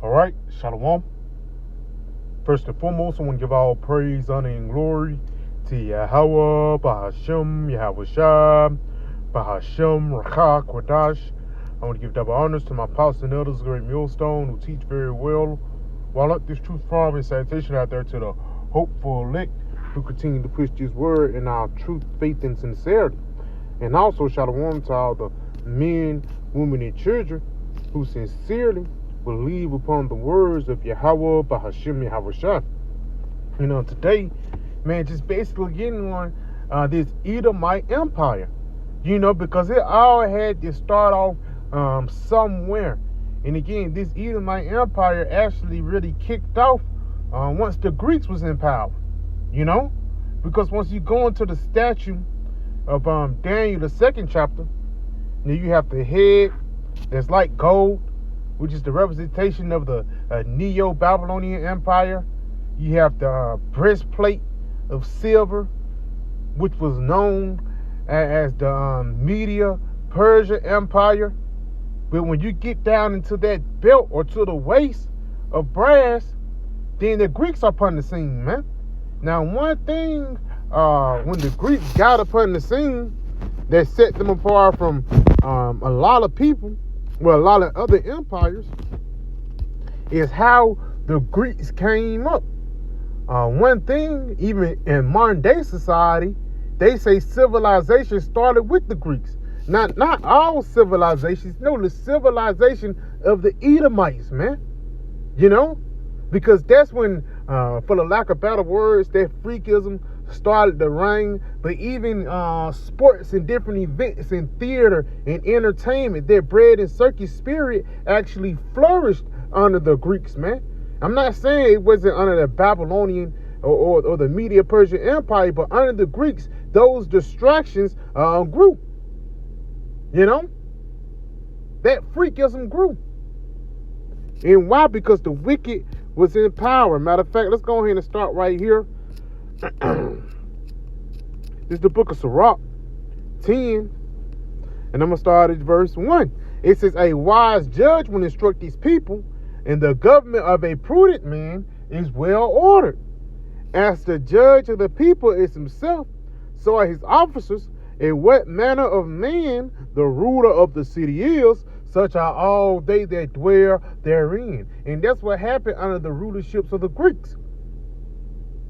All right, Shalom. First and foremost, I want to give all praise, honor, and glory to Yahweh, Bahashem, Yahweh Shah, Bahashem, Rakha, Kwadash. I want to give double honors to my apostles and elders, great millstone, who teach very well. While let this truth farm and sanitation out there to the hopeful elect who continue to push this word in our truth, faith, and sincerity. And also, Shalom to all the men, women, and children who sincerely believe upon the words of Yahweh, Bahashem, Yahweh Shah. Today, man, just basically getting on this Edomite empire. Because it all had to start off somewhere. And again, this Edomite empire actually really kicked off once the Greeks was in power. Because once you go into the statue of Daniel, the second chapter, now you have the head that's like gold, which is the representation of the Neo-Babylonian Empire. You have the breastplate of silver, which was known as the Media-Persia Empire. But when you get down into that belt or to the waist of brass, then the Greeks are upon the scene, man. Now, one thing, when the Greeks got upon the scene that set them apart from a lot of people, well, a lot of other empires, is how the Greeks came up. One thing, even in modern day society, they say civilization started with the Greeks. Not all civilizations, no, the civilization of the Edomites, man. Because that's when, for the lack of better words, that freakism started to reign. But even sports and different events and theater and entertainment, their bread and circus spirit actually flourished under the Greeks, man. I'm not saying it wasn't under the Babylonian or the Media-Persian Empire, but under the Greeks, those distractions grew. That freakism grew. And why? Because the wicked was in power. Matter of fact, let's go ahead and start right here. This is the book of Sirach 10. And I'm going to start at verse 1. It says, a wise judge will instruct these people, and the government of a prudent man is well ordered. As the judge of the people is himself, so are his officers. In what manner of man the ruler of the city is, such are all they that dwell therein. And that's what happened under the rulerships of the Greeks.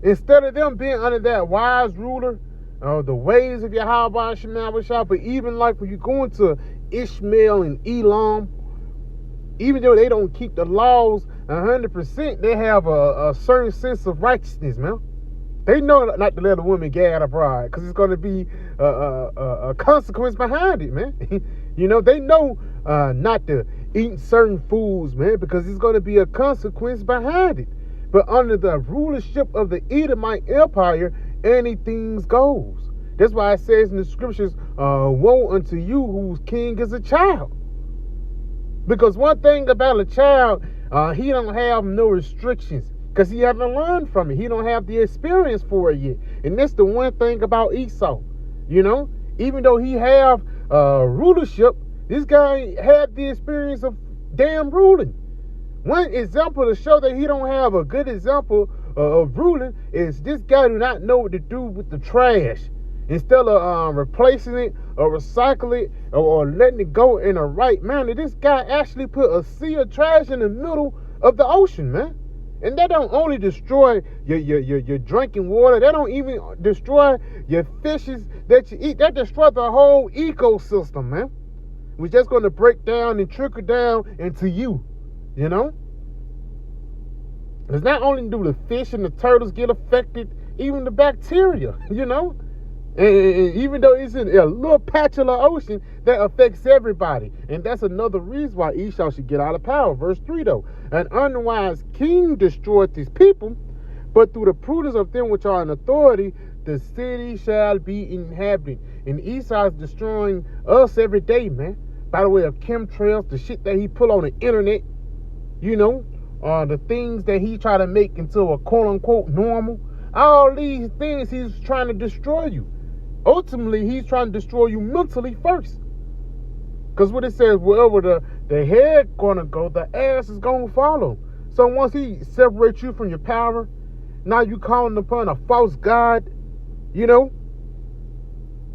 Instead of them being under that wise ruler, the ways of Yahweh Shemashah, but even like when you go into Ishmael and Elam, even though they don't keep the laws 100%, they have a certain sense of righteousness, man. They know not to let a woman gad abroad, because it's going to be a consequence behind it, man. They know not to eat certain foods, man, because it's going to be a consequence behind it. But under the rulership of the Edomite Empire, anything goes. That's why it says in the scriptures, woe unto you whose king is a child. Because one thing about a child, he don't have no restrictions. Because he haven't learned from it. He don't have the experience for it yet. And that's the one thing about Esau. Even though he have rulership, this guy had the experience of damn ruling. One example to show that he don't have a good example of ruling is this guy do not know what to do with the trash. Instead of replacing it or recycling it or letting it go in a right manner, this guy actually put a sea of trash in the middle of the ocean, man. And that don't only destroy your drinking water. That don't even destroy your fishes that you eat. That destroys the whole ecosystem, man. Which that's going to break down and trickle down into you. It's not only do the fish and the turtles get affected, even the bacteria, And even though it's in a little patch of the ocean, that affects everybody. And that's another reason why Esau should get out of power. Verse 3, though. An unwise king destroyed his people, but through the prudence of them which are in authority, the city shall be inhabited. And Esau is destroying us every day, man. By the way of chemtrails, the shit that he put on the internet, the things that he try to make into a quote-unquote normal. All these things, he's trying to destroy you. Ultimately, he's trying to destroy you mentally first. Because what it says, wherever The head gonna go, the ass is gonna follow. So once he separates you from your power, now you calling upon a false god, you know.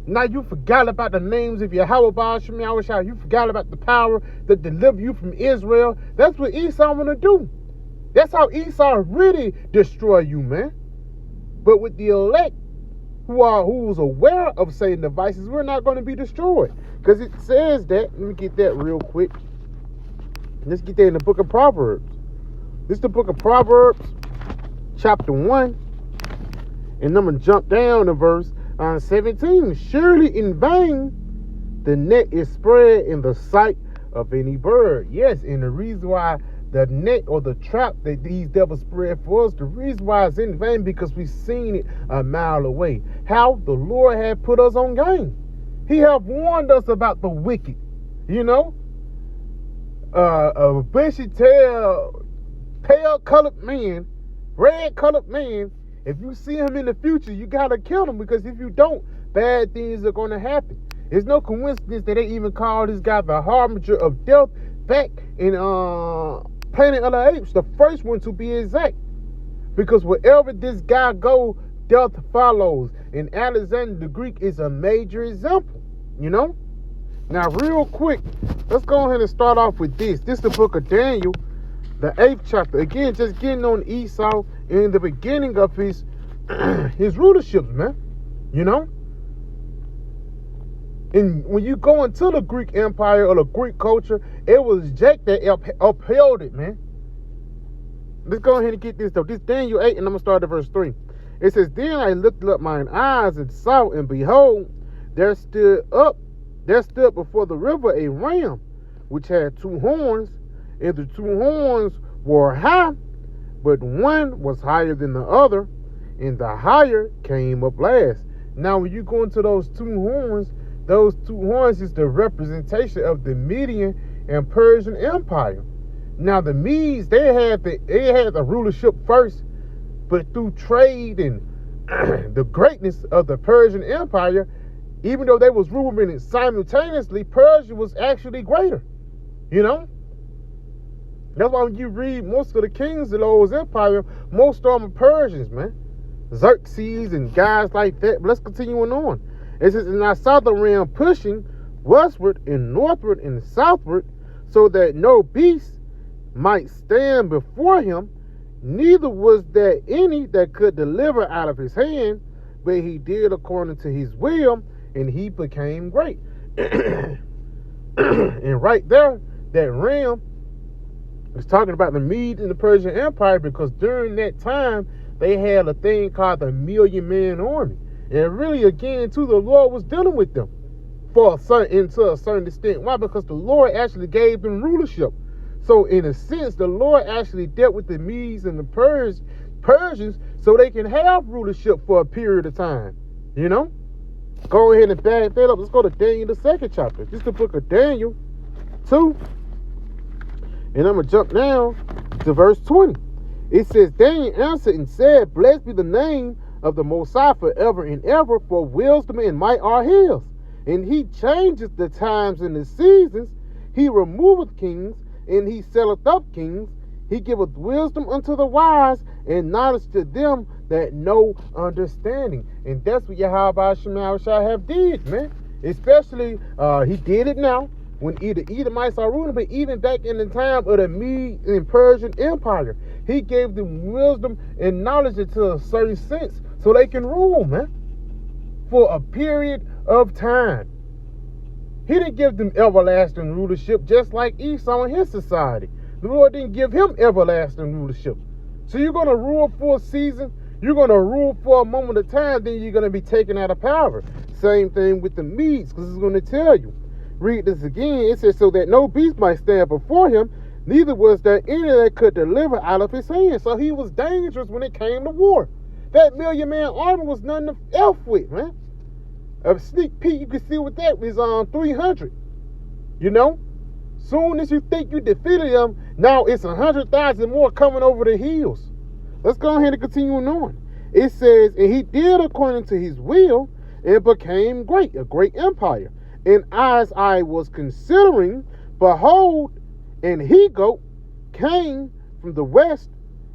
Now you forgot about the names of Yahweh Baal Shem Yahushua. You forgot about the power that delivered you from Israel. That's what Esau wanna do. That's how Esau really destroy you, man. But with the elect who's aware of Satan's devices, we're not going to be destroyed. Because it says that, let me get that real quick. Let's get that in the book of Proverbs. This is the book of Proverbs, chapter 1. And I'm going to jump down to verse 17. Surely in vain the net is spread in the sight of any bird. Yes, and the reason why the net or the trap that these devils spread for us, the reason why it's in vain, because we've seen it a mile away. How the Lord had put us on game. He have warned us about the wicked. You know, a bushy tail, pale colored man, red colored man. If you see him in the future, you gotta kill him, because if you don't, bad things are gonna happen. It's no coincidence that they even call this guy the harbinger of death back in Planet of the Apes, the first one to be exact. Because wherever this guy go, death follows. And Alexander the Greek is a major example, you know? Now, real quick, let's go ahead and start off with this. This is the book of Daniel, the 8th chapter. Again, just getting on Esau in the beginning of his his rulerships, man. You know? And when you go into the Greek Empire or the Greek culture, it was Jake that upheld it, man. Let's go ahead and get this, though. This Daniel 8, and I'm going to start at verse 3. It says, Then I lifted up mine eyes and saw, and behold, there stood before the river a ram, which had 2 horns, and the 2 horns were high, but one was higher than the other, and the higher came up last. Now, when you go into those 2 horns is the representation of the Median and Persian Empire. Now, the Medes, they had the rulership first, but through trade and the greatness of the Persian Empire, even though they was ruling it simultaneously, Persia was actually greater. You know? That's why when you read most of the kings of those empires, most of them are Persians, man. Xerxes and guys like that. But let's continue on. It says, And I saw the ram pushing westward and northward and southward, so that no beast might stand before him, neither was there any that could deliver out of his hand, but he did according to his will, and he became great. And right there, that ram is talking about the Mede and the Persian Empire, because during that time, they had a thing called the 1,000,000-man army. And really, again, too, the Lord was dealing with them to a certain extent. Why? Because the Lord actually gave them rulership. So, in a sense, the Lord actually dealt with the Medes and the Persians so they can have rulership for a period of time. You know? Go ahead and back that up. Let's go to Daniel, the 2nd chapter. This is the book of Daniel 2. And I'm going to jump now to verse 20. It says, Daniel answered and said, Blessed be the name of the Most High forever and ever, for wisdom and might are his. And he changeth the times and the seasons. He removeth kings, and he selleth up kings. He giveth wisdom unto the wise, and knowledge to them that know understanding. And that's what Yahweh Shem Yahushua have did, man. Especially, he did it now, when the Edomites are ruling, but even back in the time of the Mede and Persian Empire, he gave them wisdom and knowledge into a certain sense so they can rule, man, for a period of time. He didn't give them everlasting rulership just like Esau in his society. The Lord didn't give him everlasting rulership. So you're going to rule for a season, you're going to rule for a moment of time, then you're going to be taken out of power. Same thing with the Medes, because it's going to tell you. Read this again. It says, So that no beast might stand before him, neither was there any that could deliver out of his hand. So he was dangerous when it came to war. That 1,000,000-man army was nothing to F with, man. A sneak peek, you can see what that was on 300. You know? Soon as you think you defeated them, now it's 100,000 more coming over the hills. Let's go ahead and continue on. It says, And he did according to his will, and became great, a great empire. And as I was considering, behold, And he goat came from the west,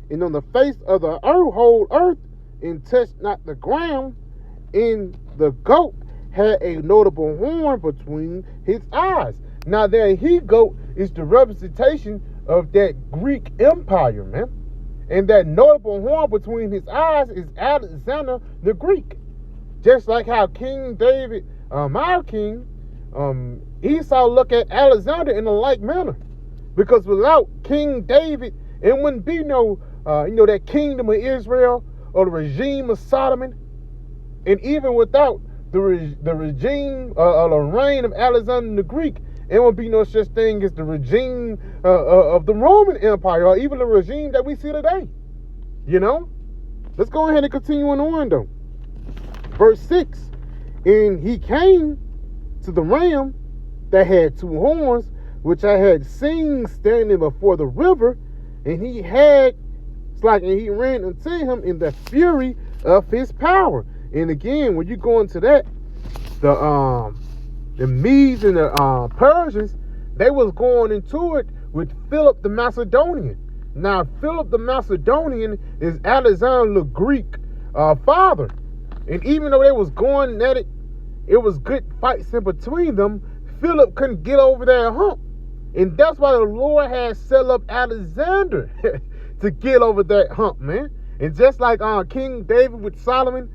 and on the face of the whole earth, and touched not the ground. And the goat had a notable horn between his eyes. Now that he goat is the representation of that Greek Empire, man. And that notable horn between his eyes is Alexander the Greek. Just like how King David, our king, Esau looked at Alexander in a like manner. Because without King David, it wouldn't be no, that kingdom of Israel or the regime of Solomon. And even without the regime or the reign of Alexander the Greek, it won't be no such thing as the regime of the Roman Empire or even the regime that we see today. Let's go ahead and continue on though. Verse 6, and he came to the ram that had two horns, which I had seen standing before the river, and he ran unto him in the fury of his power. And again, when you go into that, the Medes and the Persians, they was going into it with Philip the Macedonian. Now, Philip the Macedonian is Alexander the Greek father. And even though they was going at it, it was good fights in between them, Philip couldn't get over that hump. And that's why the Lord had set up Alexander to get over that hump, man. And just like King David with Solomon,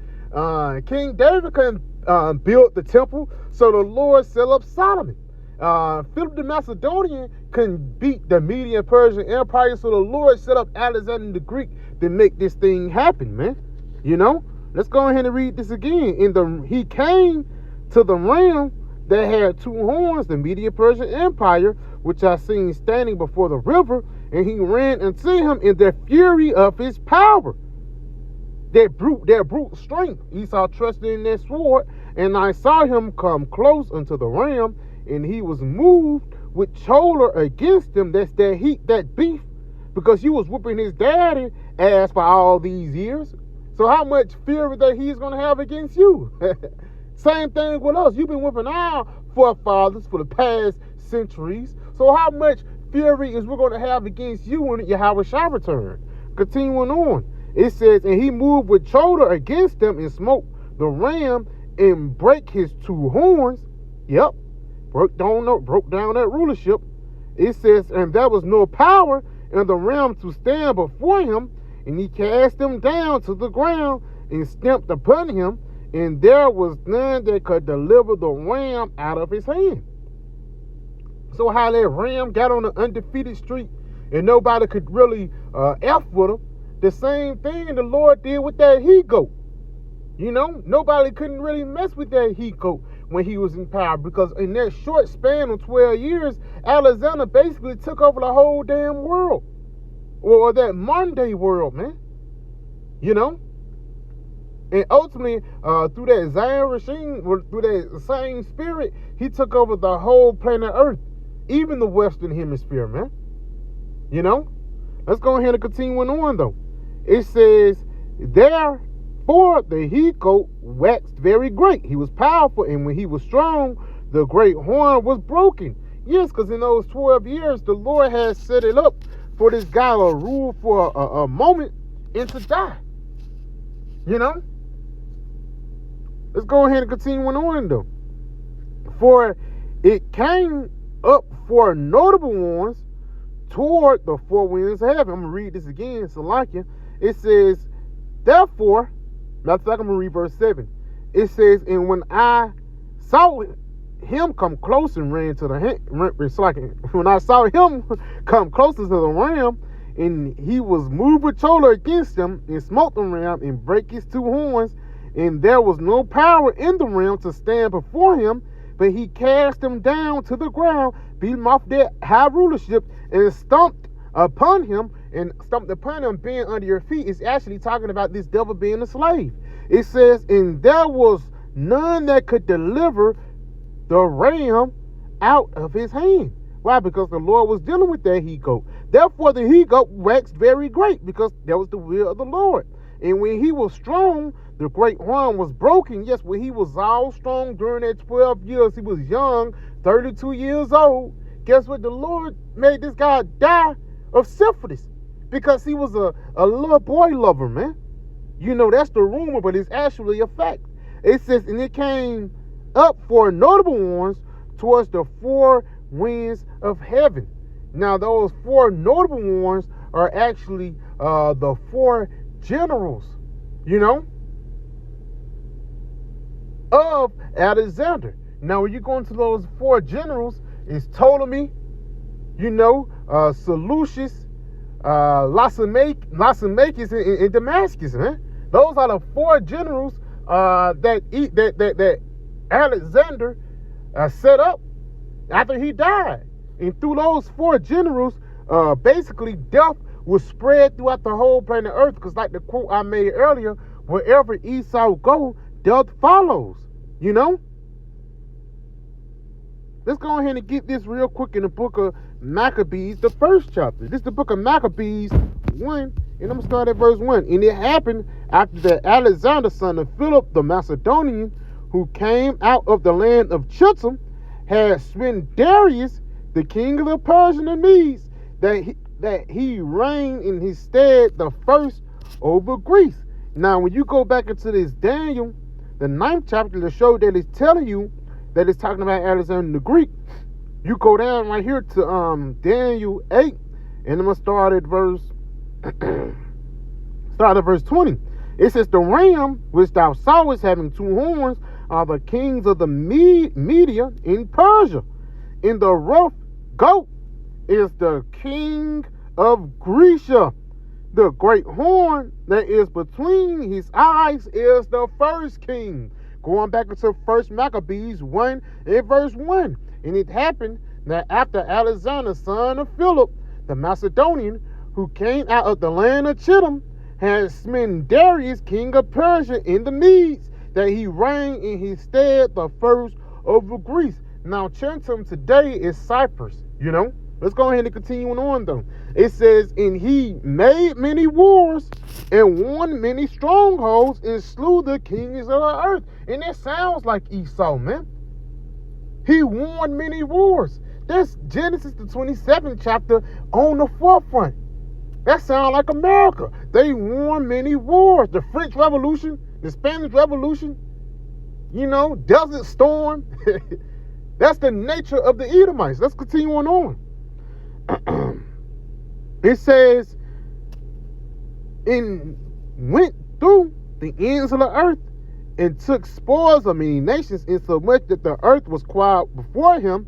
King David couldn't build the temple, so the Lord set up Solomon. Philip the Macedonian couldn't beat the Median Persian Empire, so the Lord set up Alexander the Greek to make this thing happen, man. Let's go ahead and read this again. He came to the ram that had two horns, the Median Persian Empire, which I seen standing before the river, and he ran unto him in the fury of his power. Their brute strength. Esau trusted in their sword, and I saw him come close unto the ram, and he was moved with choler against him. That's that beef, because he was whooping his daddy ass for all these years. So how much fear that he's going to have against you? Same thing with us. You've been whooping our forefathers for the past centuries. So how much fury is we're going to have against you when Yahweh shall return? Continuing on. It says, and he moved with choler against them and smote the ram and brake his two horns. Yep. Broke down that rulership. It says, and there was no power in the ram to stand before him. And he cast him down to the ground and stamped upon him. And there was none that could deliver the ram out of his hand. So how that ram got on the undefeated streak and nobody could really F with him. The same thing the Lord did with that he-goat. Nobody couldn't really mess with that he-goat when he was in power, because in that short span of 12 years, Alexander basically took over the whole damn world. Or that modern day world, man. And ultimately, through that Zion regime, through that same spirit, he took over the whole planet Earth, even the Western Hemisphere, man. Let's go ahead and continue on, though. It says, therefore the he-goat waxed very great. He was powerful, and when he was strong, the great horn was broken. Yes, because in those 12 years, the Lord has set it up for this guy to rule for a moment and to die. Let's go ahead and continue on, though. For it came up for notable ones toward the four winds of heaven. I'm going to read this again, Salakia. It says, therefore, matter of fact, I'm going to read verse 7. It says, and when I saw him come close and ran to when I saw him come closer to the ram, and he was moved with choler against him, and smote the ram and brake his two horns, and there was no power in the ram to stand before him, but he cast him down to the ground, beat him off their high rulership, and stomped upon him. And stomped upon him being under your feet is actually talking about this devil being a slave. It says, and there was none that could deliver the ram out of his hand. Why? Because the Lord was dealing with that he-goat. Therefore the he-goat waxed very great, because that was the will of the Lord. And when he was strong, the great horn was broken. Yes, when he was all strong during that 12 years, he was young, 32 years old. guess what? The Lord made this guy die of syphilis because he was a little boy lover, man. You know, that's the rumor, but it's actually a fact. It says, and it came up for notable ones towards the four winds of heaven. Now, those four notable ones are actually the four generals, you know, of Alexander. Now, when you go into those four generals, it's Ptolemy, you know, Seleucus, Lysimachus, and Damascus, man. Those are the four generals that Alexander set up after he died. And through those four generals, basically death was spread throughout the whole planet Earth. Because like the quote I made earlier, wherever Esau go, death follows. You know? Let's go ahead and get this real quick in the book of Maccabees, the first chapter. This is the book of Maccabees 1, and I'm going to start at verse 1. And it happened after that Alexander, son of Philip the Macedonian, who came out of the land of Chittim, had smitten Darius, the king of the Persian and Medes, that he reigned in his stead the first over Greece. Now, when you go back into this Daniel, the 9th chapter, to show that it's telling you that it's talking about Alexander the Greek, you go down right here to Daniel 8, and I'm gonna start at verse 20. It says, the ram which thou sawest having two horns are the kings of the Media in Persia, and the rough goat is the king of Grecia. The great horn that is between his eyes is the first king. Going back into 1 Maccabees 1 and verse 1. And it happened that after Alexander, son of Philip the Macedonian, who came out of the land of Chittim, had smitten Darius, king of Persia, in the Medes, that he reigned in his stead the first over Greece. Now, Chittim today is Cyprus, you know. Let's go ahead and continue on, though. It says, and he made many wars and won many strongholds and slew the kings of the earth. And it sounds like Esau, man. He won many wars. That's Genesis, the 27th chapter, on the forefront. That sounds like America. They won many wars. The French Revolution, the Spanish Revolution, you know, Desert Storm. That's the nature of the Edomites. Let's continue on. It says, and went through the ends of the earth and took spoils of many nations, insomuch that the earth was quiet before him,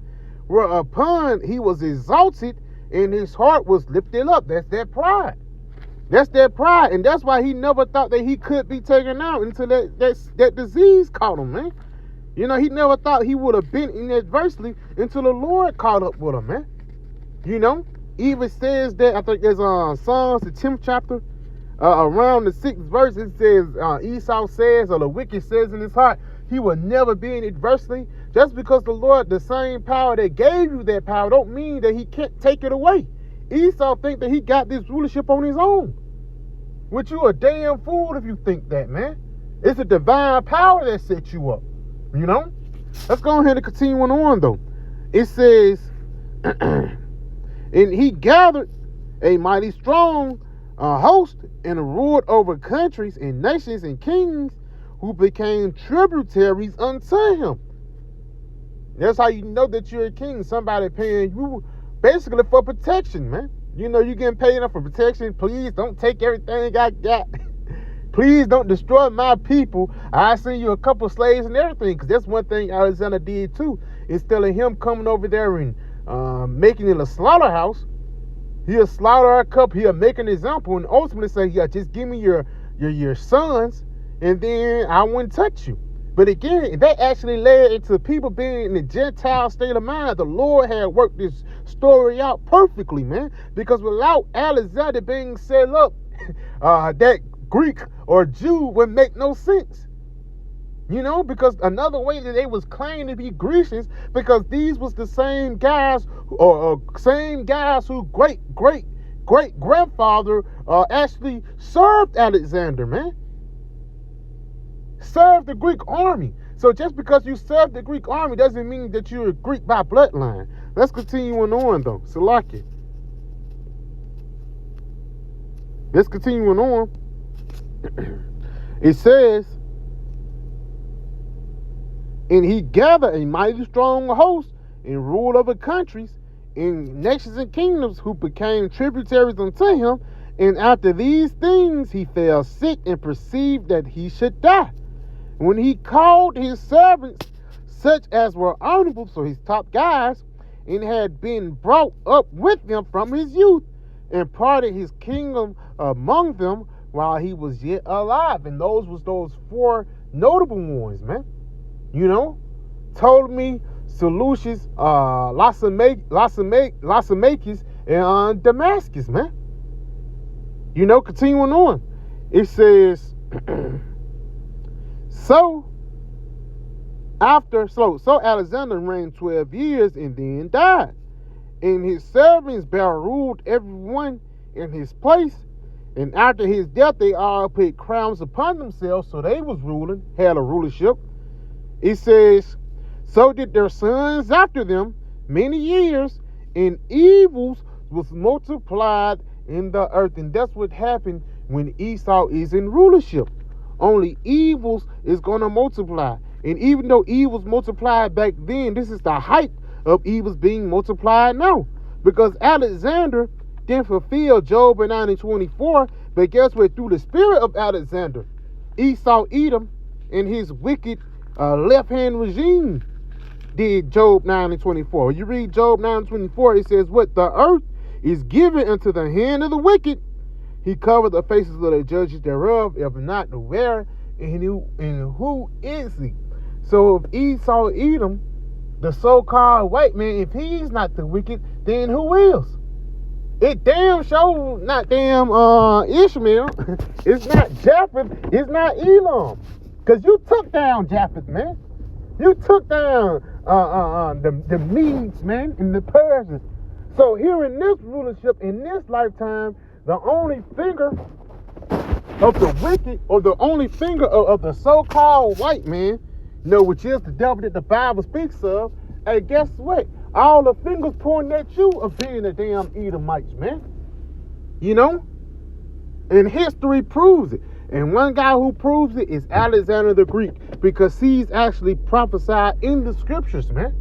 whereupon he was exalted and his heart was lifted up. That's that pride. That's that pride. And that's why he never thought that he could be taken out until that disease caught him, man. You know, he never thought he would have been in adversity until the Lord caught up with him, man. You know, even says that, I think there's Psalms, the 10th chapter, around the 6th verse, it says, Esau says, or the wicked says in his heart, he will never be in adversity. Just because the Lord, the same power that gave you that power, don't mean that he can't take it away. Esau think that he got this rulership on his own. Which you a damn fool if you think that, man. It's a divine power that sets you up. You know? Let's go ahead and continue on, though. It says, and he gathered a mighty strong host and ruled over countries and nations and kings who became tributaries unto him. That's how you know that you're a king. Somebody paying you basically for protection, man. You know, you getting paid enough for protection. Please don't take everything I got. Please don't destroy my people. I send you a couple slaves and everything. Because that's one thing Alexander did too. Instead of him coming over there and making it a slaughterhouse, he'll slaughter a couple. He'll make an example and ultimately say, yeah, just give me your sons and then I wouldn't touch you. But again, that actually led into people being in the Gentile state of mind. The Lord had worked this story out perfectly, man. Because without Alexander being set up, that Greek or Jew would make no sense. You know, because another way that they was claiming to be Grecians, because these was the same guys, or same guys who great grandfather actually served Alexander, man. Served the Greek army. So just because you serve the Greek army doesn't mean that you're a Greek by bloodline. Let's continue on though. Salaki. Let's continue on. It says, and he gathered a mighty strong host and ruled over countries and nations and kingdoms who became tributaries unto him. And after these things he fell sick and perceived that he should die. When he called his servants, such as were honorable, so his top guys, and had been brought up with him from his youth, and parted his kingdom among them while he was yet alive. And those was those four notable ones, man. You know, Ptolemy, Seleucus, Lysimachus, and Damascus, man. You know, continuing on, it says, so Alexander reigned 12 years and then died. And his servants bare ruled everyone in his place. And after his death, they all put crowns upon themselves. So they was ruling, had a rulership. It says, so did their sons after them many years, and evils was multiplied in the earth. And that's what happened when Esau is in rulership. Only evils is going to multiply. And even though evils multiplied back then, this is the height of evils being multiplied now. Because Alexander didn't fulfill Job 9:24, but guess what? Through the spirit of Alexander, Esau, Edom, and his wicked left-hand regime did Job 9:24. When you read Job 9:24, it says, what? The earth is given into the hand of the wicked. He covered the faces of the judges thereof, if not aware, and who is he? So if Esau, Edom, the so-called white man, if he's not the wicked, then who is? It damn sure not damn Ishmael. It's not Japheth. It's not Elam. Because you took down Japheth, man. You took down the Medes, man, and the Persians. So here in this rulership, in this lifetime, the only finger of the wicked, or the only finger of the so-called white man, you know, which is the devil that the Bible speaks of, hey, guess what? All the fingers pointing at you of being the damn Edomites, man. You know? And history proves it. And one guy who proves it is Alexander the Greek, because he's actually prophesied in the scriptures, man.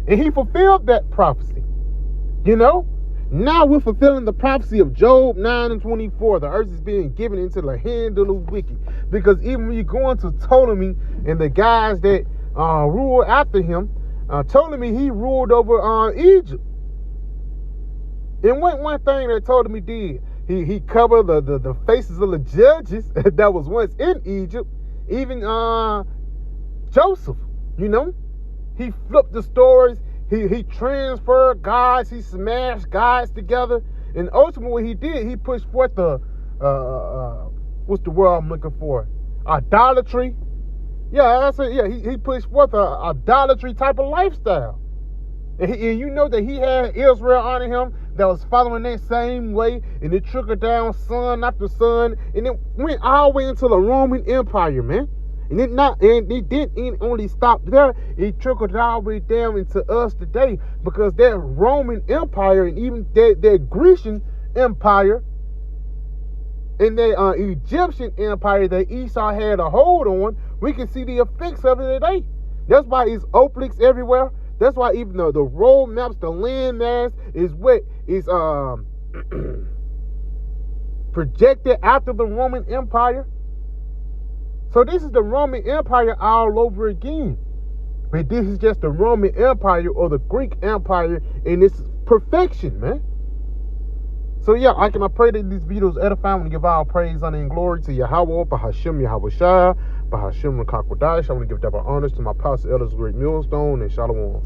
And he fulfilled that prophecy. You know? Now we're fulfilling the prophecy of Job 9:24. The earth is being given into the hand of the wicked. Because even when you go into Ptolemy and the guys that rule after him, Ptolemy, he ruled over Egypt. And one thing that Ptolemy did, he covered the faces of the judges that was once in Egypt, even Joseph, you know. He flipped the stories. He transferred gods. He smashed gods together. And ultimately what he did, he pushed forth the, what's the word I'm looking for? Idolatry. Yeah, that's it. Yeah, he pushed forth a idolatry type of lifestyle. And you know that he had Israel under him that was following that same way. And it trickled down son after son. And it went all the way into the Roman Empire, man. And it didn't only stop there. It trickled all the way down into us today, because that Roman Empire and even that Grecian Empire and that Egyptian Empire that Esau had a hold on, we can see the effects of it today. That's why it's obelisks everywhere. That's why even the road maps, the land mass is what is projected after the Roman Empire. So this is the Roman Empire all over again. But this is just the Roman Empire or the Greek Empire in its perfection, man. So yeah, I pray that these videos edify and give all praise, honor, and glory to Yahweh, Bahashim Yahweh Shai, Bahashim Rakakwadash. I want to give double honors to my pastor, elders, great millstone, and Shalom.